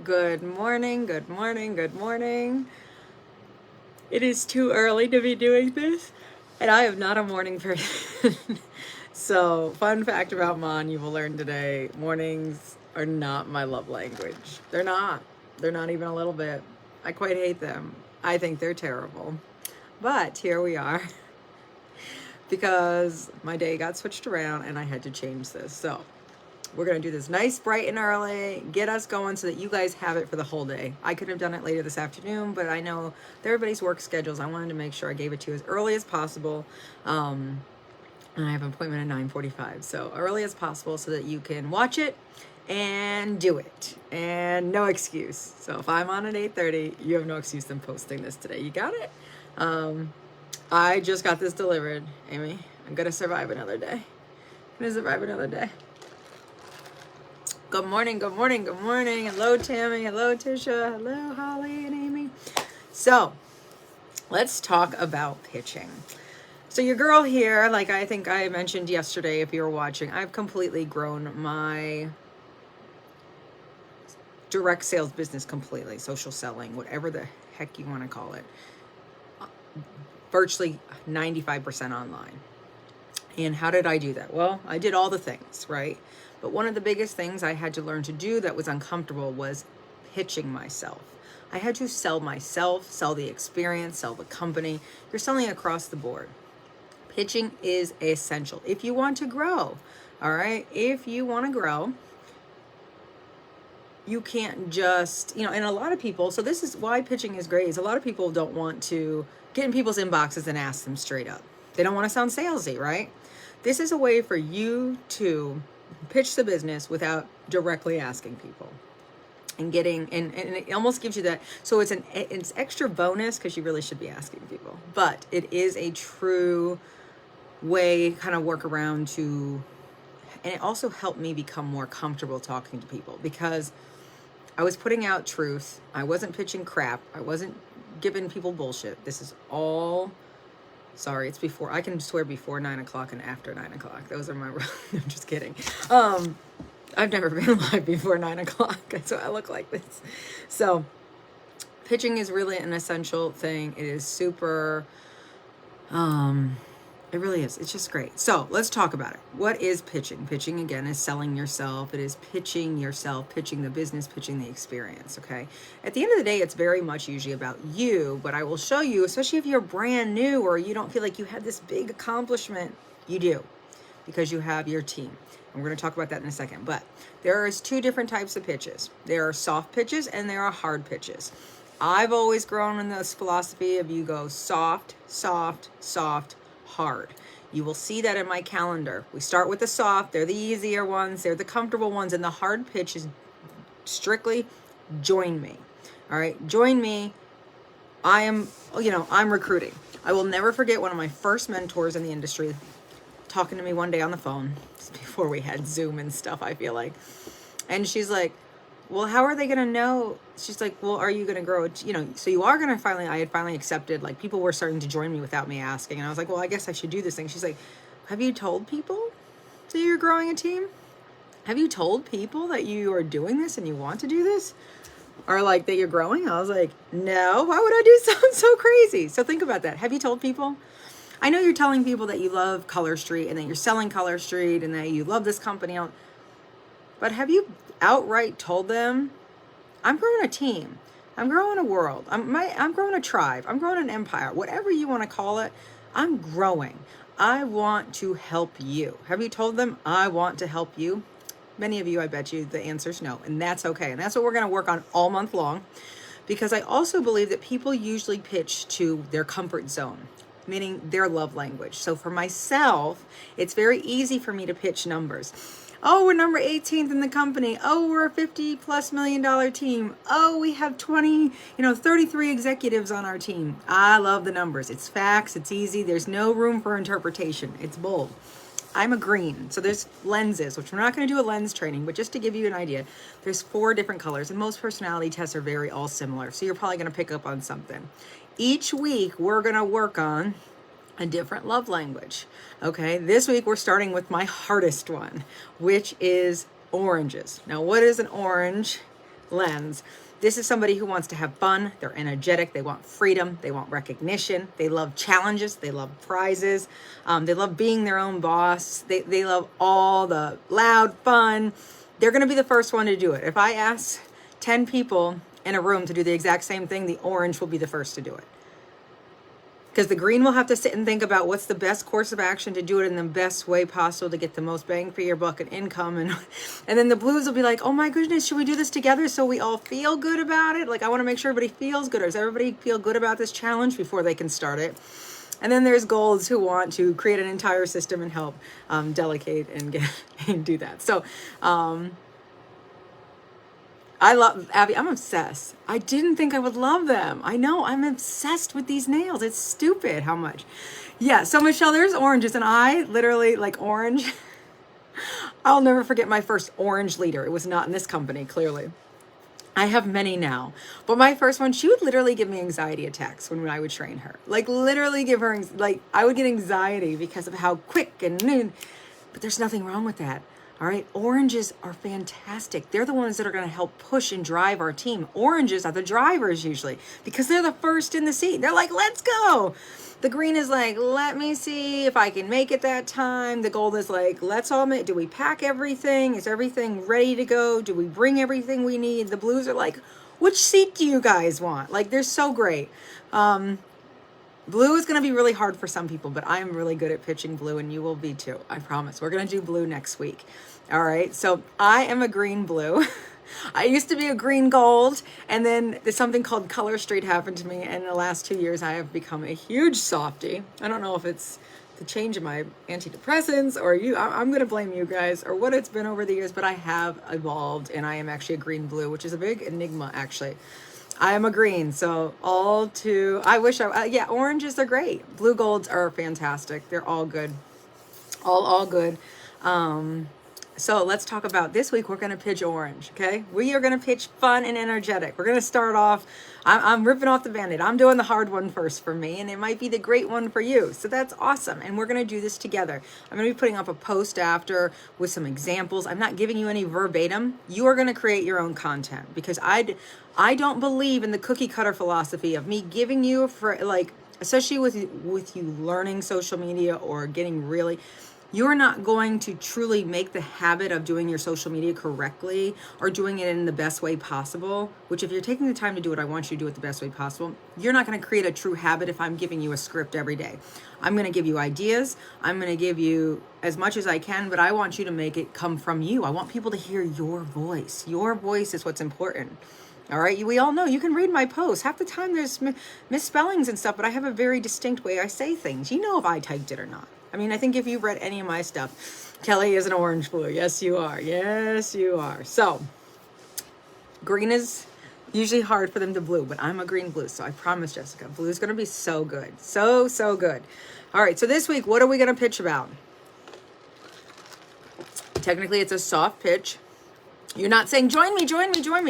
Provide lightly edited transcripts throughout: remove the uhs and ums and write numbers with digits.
Good morning, good morning, good morning. It is too early to be doing this, and I am not a morning person. So, fun fact about Mon you will learn today, mornings are not my love language. They're not. They're not even a little bit. I quite hate them. I think they're terrible. But here we are because my day got switched around and I had to change this. So, we're going to do this nice, bright and early, get us going so that you guys have it for the whole day. I could have done it later this afternoon, but I know everybody's work schedules. I wanted to make sure I gave it to you as early as possible. And I have an appointment at 9:45, so early as possible so that you can watch it and do it. And no excuse. So if I'm on at 8:30, you have no excuse in posting this today. You got it? I just got this delivered, Amy. I'm going to survive another day. I'm going to survive another day. Good morning, good morning, good morning. Hello, Tammy. Hello, Tisha. Hello, Holly and Amy. So, let's talk about pitching. So your girl here, like I think I mentioned yesterday, if you were watching, I've completely grown my direct sales business completely, social selling, whatever the heck you want to call it. Virtually 95% online. And how did I do that? Well, I did all the things, right? But one of the biggest things I had to learn to do that was uncomfortable was pitching myself. I had to sell myself, sell the experience, sell the company. You're selling across the board. Pitching is essential if you want to grow, all right? If you want to grow, you can't just, and a lot of people, so this is why pitching is great, is a lot of people don't want to get in people's inboxes and ask them straight up. They don't want to sound salesy, right? This is a way for you to pitch the business without directly asking people and getting, and it almost gives you that. So it's extra bonus because you really should be asking people, but it is a true way, kind of work around to, and it also helped me become more comfortable talking to people because I was putting out truth. I wasn't pitching crap. I wasn't giving people bullshit. This is all, sorry, it's before, I can swear before 9 o'clock and after 9 o'clock. Those are my, I'm just kidding. I've never been live before 9 o'clock. That's why I look like this. So pitching is really an essential thing. It is super, it really is. It's just great. So let's talk about it. What is pitching? Pitching, again, is selling yourself. It is pitching yourself, pitching the business, pitching the experience, okay? At the end of the day, it's very much usually about you, but I will show you, especially if you're brand new or you don't feel like you had this big accomplishment, you do, because you have your team. And we're going to talk about that in a second. But there is two different types of pitches. There are soft pitches and there are hard pitches. I've always grown in this philosophy of you go soft, soft, soft, hard. You will see that in my calendar. We start with the soft. They're the easier ones. They're the comfortable ones. And the hard pitch is strictly join me. All right. Join me. I'm recruiting. I will never forget one of my first mentors in the industry talking to me one day on the phone before we had Zoom and stuff, I feel like. And she's like, well, how are they going to know? She's like, well, are you going to grow? So you are going to I had finally accepted, like people were starting to join me without me asking. And I was like, well, I guess I should do this thing. She's like, have you told people that you're growing a team? Have you told people that you are doing this and you want to do this? Or like that you're growing? I was like, no, why would I do something so crazy? So think about that. Have you told people? I know you're telling people that you love Color Street and that you're selling Color Street and that you love this company. But have you outright told them, I'm growing a team, I'm growing a world, I'm growing a tribe, I'm growing an empire, whatever you want to call it, I'm growing. I want to help you. Have you told them I want to help you? Many of you, I bet you the answer is no, and that's okay. And that's what we're going to work on all month long, because I also believe that people usually pitch to their comfort zone, meaning their love language. So for myself, it's very easy for me to pitch numbers. Oh, we're number 18th in the company. Oh, we're a $50+ million team. Oh, we have 33 executives on our team. I love the numbers. It's facts. It's easy. There's no room for interpretation. It's bold. I'm a green. So there's lenses, which we're not going to do a lens training, but just to give you an idea, there's 4 different colors and most personality tests are very all similar. So you're probably going to pick up on something. Each week, we're going to work on a different love language. Okay, this week we're starting with my hardest one, which is oranges. Now, what is an orange? lens. This is somebody who wants to have fun. They're energetic. They want freedom. They want recognition. They love challenges. They love prizes. They love being their own boss. They love all the loud fun. They're going to be the first one to do it. If I ask 10 people in a room to do the exact same thing, the orange will be the first to do it. Because the green will have to sit and think about what's the best course of action to do it in the best way possible to get the most bang for your buck and income. And then the blues will be like, oh my goodness, should we do this together so we all feel good about it? Like, I want to make sure everybody feels good. Or does everybody feel good about this challenge before they can start it? And then there's golds who want to create an entire system and help delegate and do that. So, I love, Abby, I'm obsessed. I didn't think I would love them. I know, I'm obsessed with these nails. It's stupid how much. Yeah, so Michelle, there's oranges, and I literally like orange. I'll never forget my first orange leader. It was not in this company, clearly. I have many now. But my first one, she would literally give me anxiety attacks when I would train her. Like, literally give her, like, I would get anxiety because of how quick and noon. But there's nothing wrong with that. All right, oranges are fantastic. They're the ones that are going to help push and drive our team. Oranges are the drivers usually because they're the first in the seat. They're like, let's go. The green is like, let me see if I can make it that time. The gold is like, let's all make, do we pack everything? Is everything ready to go? Do we bring everything we need? The blues are like, which seat do you guys want? Like, they're so great. Blue is going to be really hard for some people, but I'm really good at pitching blue, and you will be too. I promise. We're going to do blue next week. All right. So I am a green blue. I used to be a green gold, and then there's something called Color Street happened to me. And in the last 2 years, I have become a huge softie. I don't know if it's the change in my antidepressants or you. I'm going to blame you guys or what it's been over the years, but I have evolved, and I am actually a green blue, which is a big enigma, actually. I am a green, so yeah, oranges are great. Blue golds are fantastic. They're all good. All good. So let's talk about this week. We're going to pitch orange, okay? We are going to pitch fun and energetic. We're going to start off, I'm ripping off the Band-Aid. I'm doing the hard one first for me, and it might be the great one for you. So that's awesome, and we're going to do this together. I'm going to be putting up a post after with some examples. I'm not giving you any verbatim. You are going to create your own content because I don't believe in the cookie cutter philosophy of me giving you for like, especially with you learning social media or getting really, you're not going to truly make the habit of doing your social media correctly or doing it in the best way possible, which if you're taking the time to do it, I want you to do it the best way possible. You're not going to create a true habit if I'm giving you a script every day. I'm going to give you ideas. I'm going to give you as much as I can, but I want you to make it come from you. I want people to hear your voice. Your voice is what's important. All right, we all know, you can read my posts. Half the time there's misspellings and stuff, but I have a very distinct way I say things. You know if I typed it or not. I mean, I think if you've read any of my stuff, Kelly is an orange blue. Yes, you are. Yes, you are. So, green is usually hard for them to blue, but I'm a green blue. So I promise, Jessica, blue is going to be so good. So good. All right, so this week, what are we going to pitch about? Technically, it's a soft pitch. You're not saying, join me.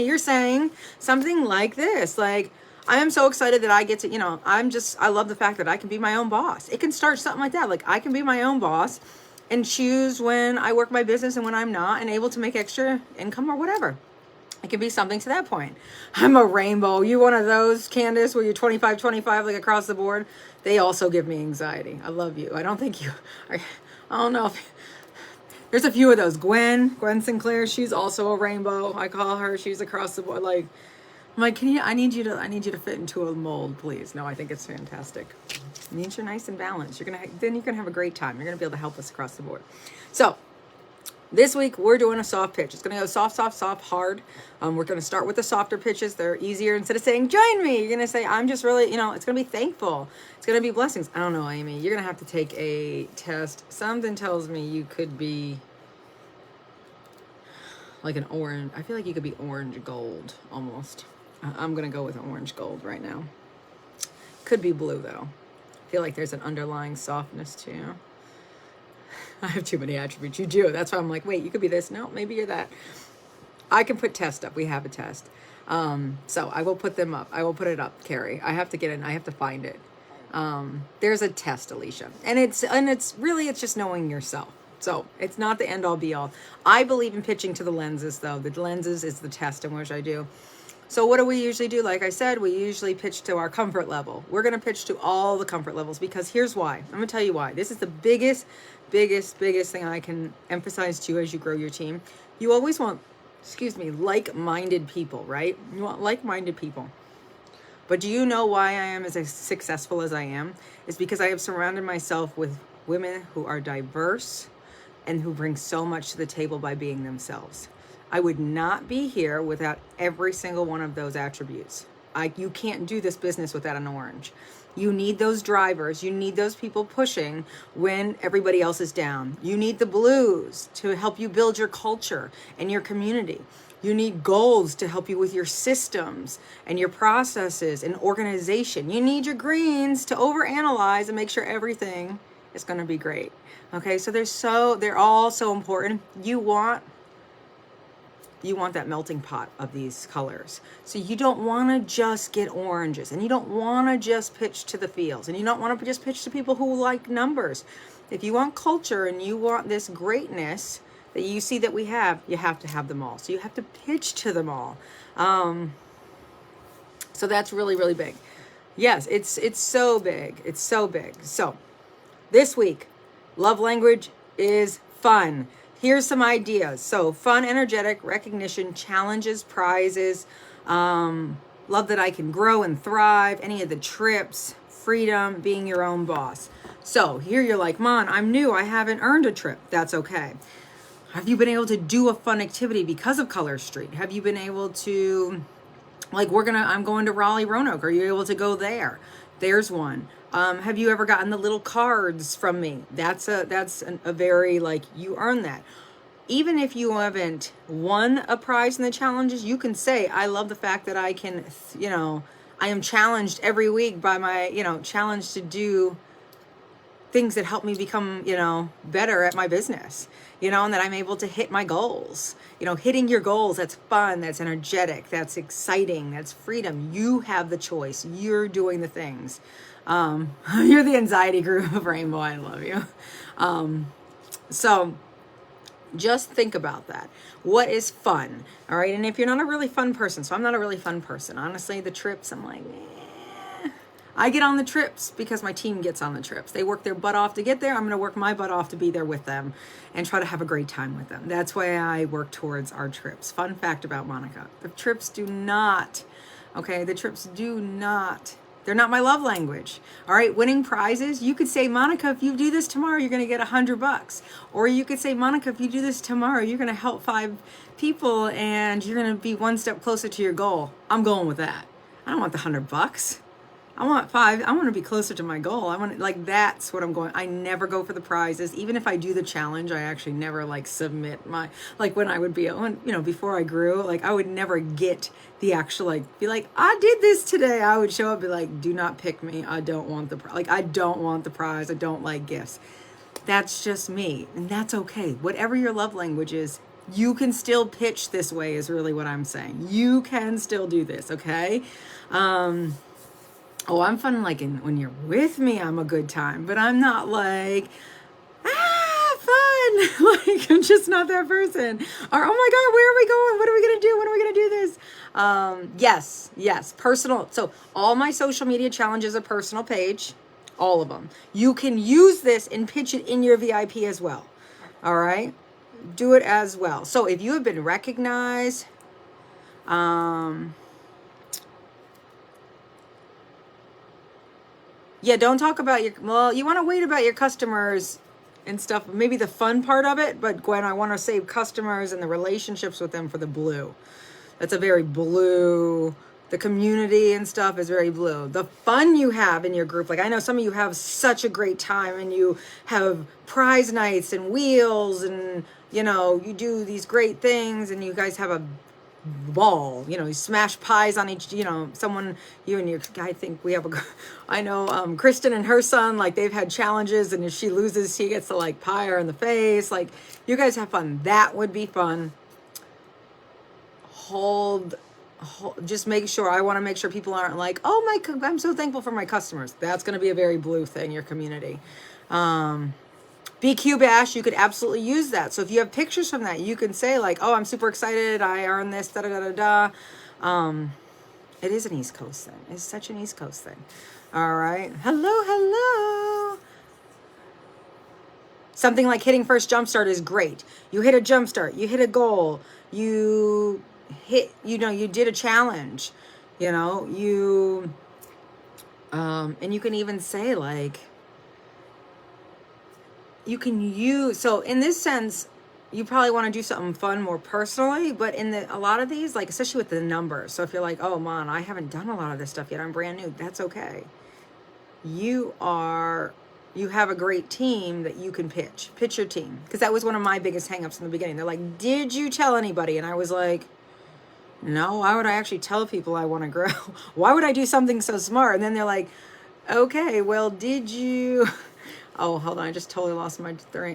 You're saying something like this, like, I am so excited that I get to, I love the fact that I can be my own boss. It can start something like that. Like, I can be my own boss and choose when I work my business and when I'm not, and able to make extra income or whatever. It can be something to that point. I'm a rainbow. You one of those, Candace, where you're 25, like across the board? They also give me anxiety. I love you. I don't think you are. I don't know if... There's a few of those. Gwen Sinclair, she's also a rainbow. I call her. She's across the board. Like, I'm like, I need you to fit into a mold, please. No, I think it's fantastic. It means you're nice and balanced. Then you're gonna have a great time. You're gonna be able to help us across the board. So this week we're doing a soft pitch. It's gonna go soft, hard. We're gonna start with the softer pitches. They're easier. Instead of saying join me, you're gonna say I'm just really, it's gonna be thankful. It's gonna be blessings. I don't know, Amy. You're gonna have to take a test. Something tells me you could be like an orange. I feel like you could be orange gold almost. I'm gonna go with orange gold right now. Could be blue though. I feel like there's an underlying softness to you. I have too many attributes. You do. That's why I'm like, wait, you could be this. No, maybe you're that. I can put test up. We have a test. So I will put them up. I will put it up, Carrie. I have to get in. I have to find it. There's a test, Alicia. And it's just knowing yourself. So it's not the end all be all. I believe in pitching to the lenses, though. The lenses is the test in which I do. So what do we usually do? Like I said, we usually pitch to our comfort level. We're going to pitch to all the comfort levels, because here's why. I'm going to tell you why. This is the biggest thing I can emphasize to you as you grow your team. You always want, like-minded people, right? You want like-minded people. But do you know why I am as successful as I am? It's because I have surrounded myself with women who are diverse and who bring so much to the table by being themselves. I would not be here without every single one of those attributes. You can't do this business without an orange. You need those drivers. You need those people pushing when everybody else is down. You need the blues to help you build your culture and your community. You need golds to help you with your systems and your processes and organization. You need your greens to overanalyze and make sure everything is going to be great. Okay, so they're all so important. You want that melting pot of these colors. So you don't want to just get oranges, and you don't want to just pitch to the fields, and you don't want to just pitch to people who like numbers. If you want culture and you want this greatness that you see that we have, you have to have them all. So you have to pitch to them all. So that's really, really big. Yes, it's so big. It's so big. So this week, love language is fun. Here's some ideas. So fun, energetic, recognition, challenges, prizes, love that I can grow and thrive, any of the trips, freedom, being your own boss. So here you're like, Mon, I'm new. I haven't earned a trip. That's okay. Have you been able to do a fun activity because of Color Street? Have you been able to, like, I'm going to Raleigh, Roanoke. Are you able to go there? There's one. Have you ever gotten the little cards from me? That's a very, like, you earn that. Even if you haven't won a prize in the challenges, you can say, I love the fact that I can, I am challenged every week by my, challenged to do things that help me become, better at my business, and that I'm able to hit my goals. Hitting your goals, that's fun, that's energetic, that's exciting, that's freedom. You have the choice. You're doing the things. You're the anxiety group of Rainbow. I love you. So just think about that. What is fun? All right. And if you're not a really fun person, so I'm not a really fun person. Honestly, the trips, I'm like, I get on the trips because my team gets on the trips. They work their butt off to get there. I'm going to work my butt off to be there with them and try to have a great time with them. That's why I work towards our trips. Fun fact about Monica. The trips do not, they're not my love language. All right, winning prizes. You could say, Monica, if you do this tomorrow, you're going to get $100. Or you could say, Monica, if you do this tomorrow, you're going to help 5 people and you're going to be one step closer to your goal. I'm going with that. I don't want the $100. I want 5. I want to be closer to my goal. That's what I'm going. I never go for the prizes. Even if I do the challenge, I actually never submit my, when I would be, before I grew, I would never get the actual, be like, I did this today. I would show up, be like, do not pick me. I don't want the, I don't want the prize. I don't like gifts. That's just me. And that's okay. Whatever your love language is, you can still pitch this way is really what I'm saying. You can still do this. Okay. Oh, I'm fun, when you're with me, I'm a good time, but I'm not fun. I'm just not that person. Or, oh my God, where are we going? What are we going to do? When are we going to do this? Yes, personal. So all my social media challenges are personal page, all of them. You can use this and pitch it in your VIP as well. All right. Do it as well. So if you have been recognized, don't talk about you want to wait about your customers and stuff, maybe the fun part of it, but Gwen, I want to save customers and the relationships with them for the blue. That's a very blue, the community and stuff is very blue. The fun you have in your group, I know some of you have such a great time and you have prize nights and wheels and, you do these great things and you guys have a ball, you smash pies on each, someone, you and your guy think we have I know, Kristen and her son, they've had challenges and if she loses, she gets to pie her in the face. You guys have fun. That would be fun. Just make sure, I want to make sure people aren't I'm so thankful for my customers. That's going to be a very blue thing, your community. BQ Bash, you could absolutely use that. So if you have pictures from that, you can say like, oh, I'm super excited, I earned this, da da da da da. It is an East Coast thing. It's such an East Coast thing. All right. Hello, hello. Something like hitting first jumpstart is great. You hit a jumpstart, you hit a goal, you hit, you did a challenge, and you can even say like, you can use, so in this sense, you probably want to do something fun more personally, but a lot of these, like, especially with the numbers. So if you're like, oh man, I haven't done a lot of this stuff yet, I'm brand new, that's okay. You have a great team that you can pitch your team. Because that was one of my biggest hangups in the beginning. They're like, did you tell anybody? And I was like, no, why would I actually tell people I want to grow? Why would I do something so smart? And then they're like, okay, well, did you? Oh, hold on. I just totally lost my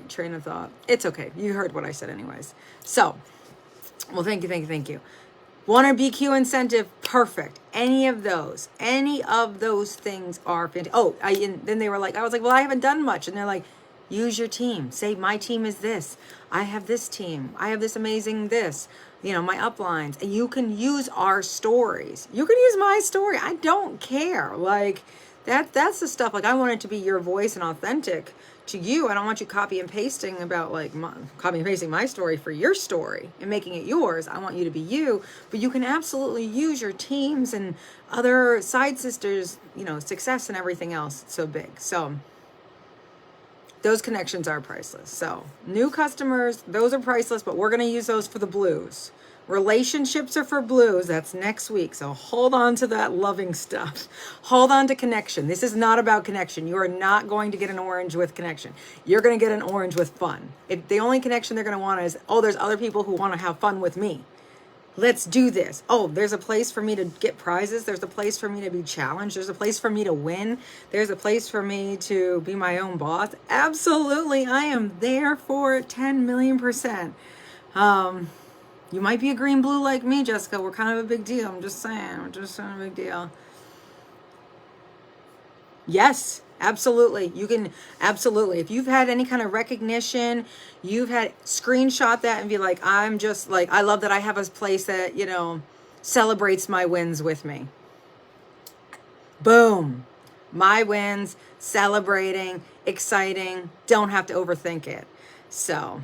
train of thought. It's okay. You heard what I said anyways. So, well, thank you. Want a BQ incentive? Perfect. Any of those things are fantastic. Oh, and then I was like, well, I haven't done much. And they're like, use your team. Say, my team is this. I have this team. I have this amazing this. My uplines. And you can use our stories. You can use my story. I don't care. Like, that's the stuff. Like, I want it to be your voice and authentic to you. I don't want you copy and pasting my story for your story and making it yours. I want you to be you, but you can absolutely use your teams and other side sisters, success and everything else. It's so big. So those connections are priceless. So new customers, those are priceless, but we're going to use those for the blues. Relationships are for blues. That's next week. So hold on to that loving stuff. Hold on to connection. This is not about connection. You are not going to get an orange with connection. You're going to get an orange with fun. If the only connection they're going to want is, oh, there's other people who want to have fun with me. Let's do this. Oh, there's a place for me to get prizes. There's a place for me to be challenged. There's a place for me to win. There's a place for me to be my own boss. Absolutely. I am there for it 10 million %. You might be a green blue like me, Jessica. We're kind of a big deal. I'm just saying. We're just a big deal. Yes, absolutely. You can, absolutely. If you've had any kind of recognition, you've had, screenshot that and be like, I'm just like, I love that I have a place that, celebrates my wins with me. Boom. My wins, celebrating, exciting. Don't have to overthink it. So,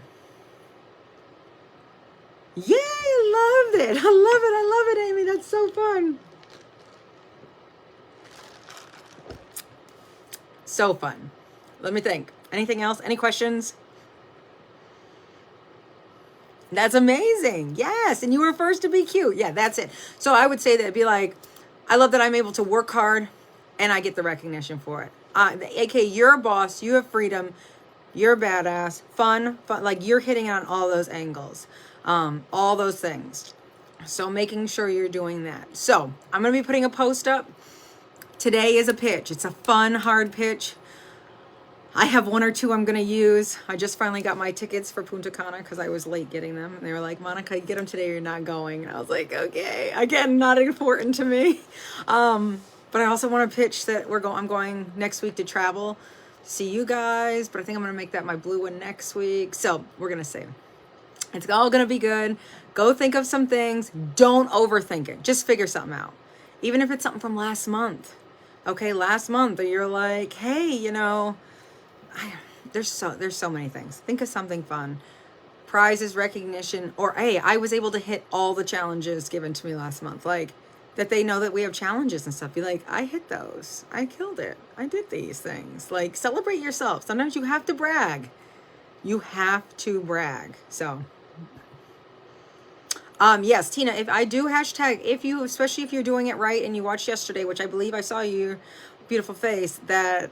yay, I loved it. I love it, Amy. That's so fun. So fun. Let me think. Anything else? Any questions? That's amazing. Yes. And you were first to be cute. Yeah, that's it. So I would say that it'd be like, I love that I'm able to work hard and I get the recognition for it. AK, you're a boss. You have freedom. You're a badass. Fun. Like you're hitting it on all those angles. All those things. So making sure you're doing that. So I'm going to be putting a post up. Today is a pitch. It's a fun, hard pitch. I have one or two I'm going to use. I just finally got my tickets for Punta Cana because I was late getting them. And they were like, Monica, you get them today or you're not going. And I was like, okay. Again, not important to me. But I also want to pitch that I'm going next week to travel. See you guys. But I think I'm going to make that my blue one next week. So we're going to see. It's all going to be good. Go think of some things. Don't overthink it. Just figure something out. Even if it's something from last month. Okay, last month, or you're like, hey, there's so many things. Think of something fun. Prizes, recognition, or hey, I was able to hit all the challenges given to me last month. Like that they know that we have challenges and stuff. Be like, I hit those. I killed it. I did these things. Like celebrate yourself. Sometimes you have to brag. You have to brag. So yes, Tina, if I do hashtag, especially if you're doing it right and you watched yesterday, which I believe I saw your beautiful face, that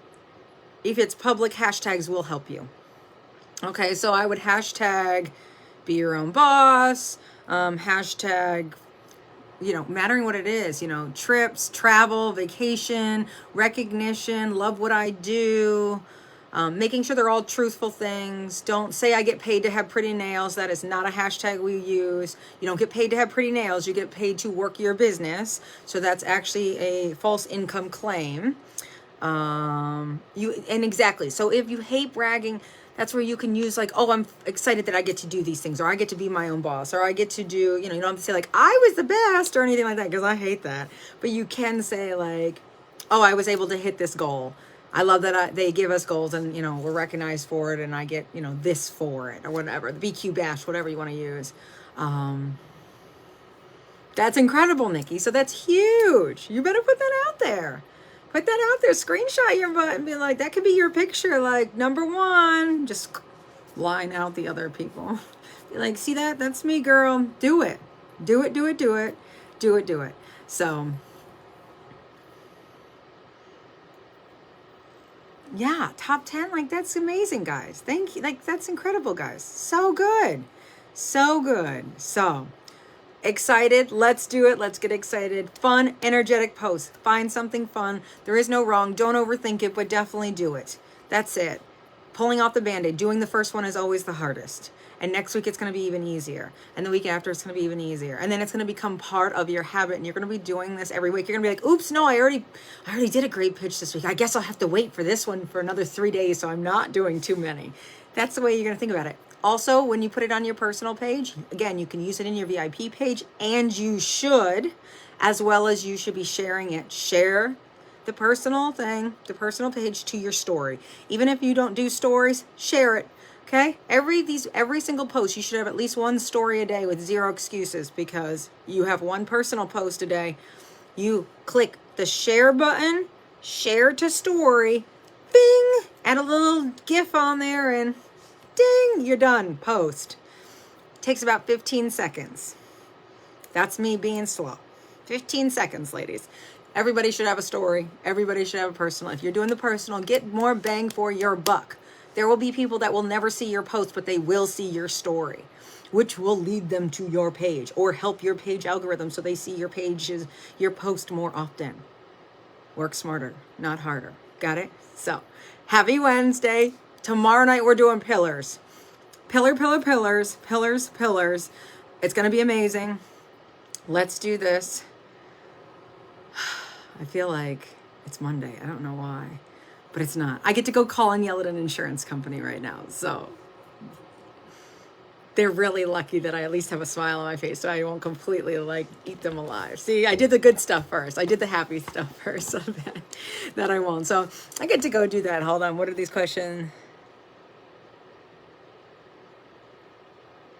if it's public, hashtags will help you. Okay, so I would hashtag be your own boss, hashtag, mattering what it is, trips, travel, vacation, recognition, love what I do. Making sure they're all truthful things. Don't say I get paid to have pretty nails. That is not a hashtag we use. You don't get paid to have pretty nails. You get paid to work your business. So that's actually a false income claim. Exactly. So if you hate bragging, That's where you can use like, oh, I'm excited that I get to do these things, or I get to be my own boss, or I get to do, you know, you don't have to say like, I was the best or anything like that, because I hate that. But you can say like, oh, I was able to hit this goal. I love that they give us goals and, you know, we're recognized for it and I get, you know, this for it or whatever, the BQ bash, whatever you want to use. That's incredible, Nikki. So that's huge. You better put that out there. Put that out there. Screenshot your butt and be like, that could be your picture. Like, number one, just line out the other people. Be like, see that? That's me, girl. Do it. Do it, do it, do it. Do it, do it. So, yeah, top 10. Like, that's amazing, guys. Thank you. Like, that's incredible, guys. So good. So good. So, excited. Let's do it. Let's get excited. Fun, energetic post. Find something fun. There is no wrong. Don't overthink it, but definitely do it. That's it. Pulling off the Band-Aid. Doing the first one is always the hardest. And next week it's going to be even easier. And the week after it's going to be even easier. And then it's going to become part of your habit. And you're going to be doing this every week. You're going to be like, oops, no, I already did a great pitch this week. I guess I'll have to wait for this one for another 3 days. So I'm not doing too many. That's the way you're going to think about it. Also, when you put it on your personal page, again, you can use it in your VIP page, and you should, as well as you should be sharing it. Share the personal thing, the personal page to your story. Even if you don't do stories, share it. Okay? Every single post, you should have at least one story a day with 0 excuses, because you have one personal post a day. You click the share button, share to story, bing, add a little GIF on there, and ding, you're done. Post. Takes about 15 seconds. That's me being slow. 15 seconds, ladies. Everybody should have a story. Everybody should have a personal. If you're doing the personal, get more bang for your buck. There will be people that will never see your post, but they will see your story, which will lead them to your page or help your page algorithm so they see your post more often. Work smarter, not harder. Got it? So, happy Wednesday. Tomorrow night we're doing pillars. Pillars. It's going to be amazing. Let's do this. I feel like it's Monday. I don't know why, but it's not. I get to go call and yell at an insurance company right now. So they're really lucky that I at least have a smile on my face so I won't completely like eat them alive. See, I did the good stuff first. I did the happy stuff first so that I won't. So I get to go do that. Hold on. What are these questions?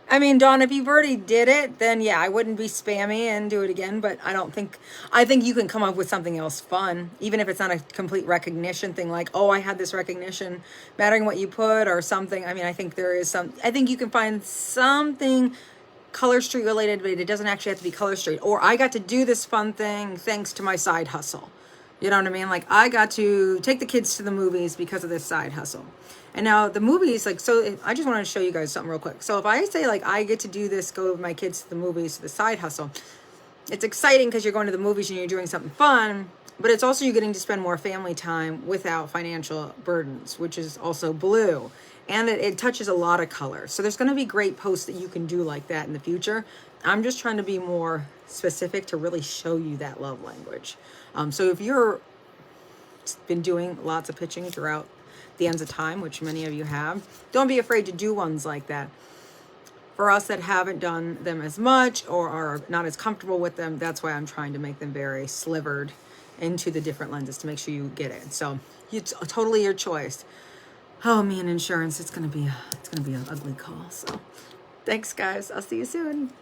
I mean, Dawn, if you've already did it, then yeah, I wouldn't be spammy and do it again, but I think you can come up with something else fun, even if it's not a complete recognition thing, like, oh, I had this recognition, mattering what you put or something. I mean, I think you can find something Color Street related, but it doesn't actually have to be Color Street. Or I got to do this fun thing thanks to my side hustle. You know what I mean? Like, I got to take the kids to the movies because of this side hustle. And now the movies, like, so I just wanted to show you guys something real quick. So if I say, like, I get to do this, go with my kids to the movies, the side hustle, it's exciting because you're going to the movies and you're doing something fun, but it's also you're getting to spend more family time without financial burdens, which is also blue. And it touches a lot of colors. So there's going to be great posts that you can do like that in the future. I'm just trying to be more specific to really show you that love language. So if you're been doing lots of pitching throughout the ends of time, which many of you have, don't be afraid to do ones like that. For us that haven't done them as much or are not as comfortable with them, that's why I'm trying to make them very slivered into the different lenses to make sure you get it. So it's totally your choice. Oh, me and insurance, it's gonna be an ugly call. So thanks, guys. I'll see you soon.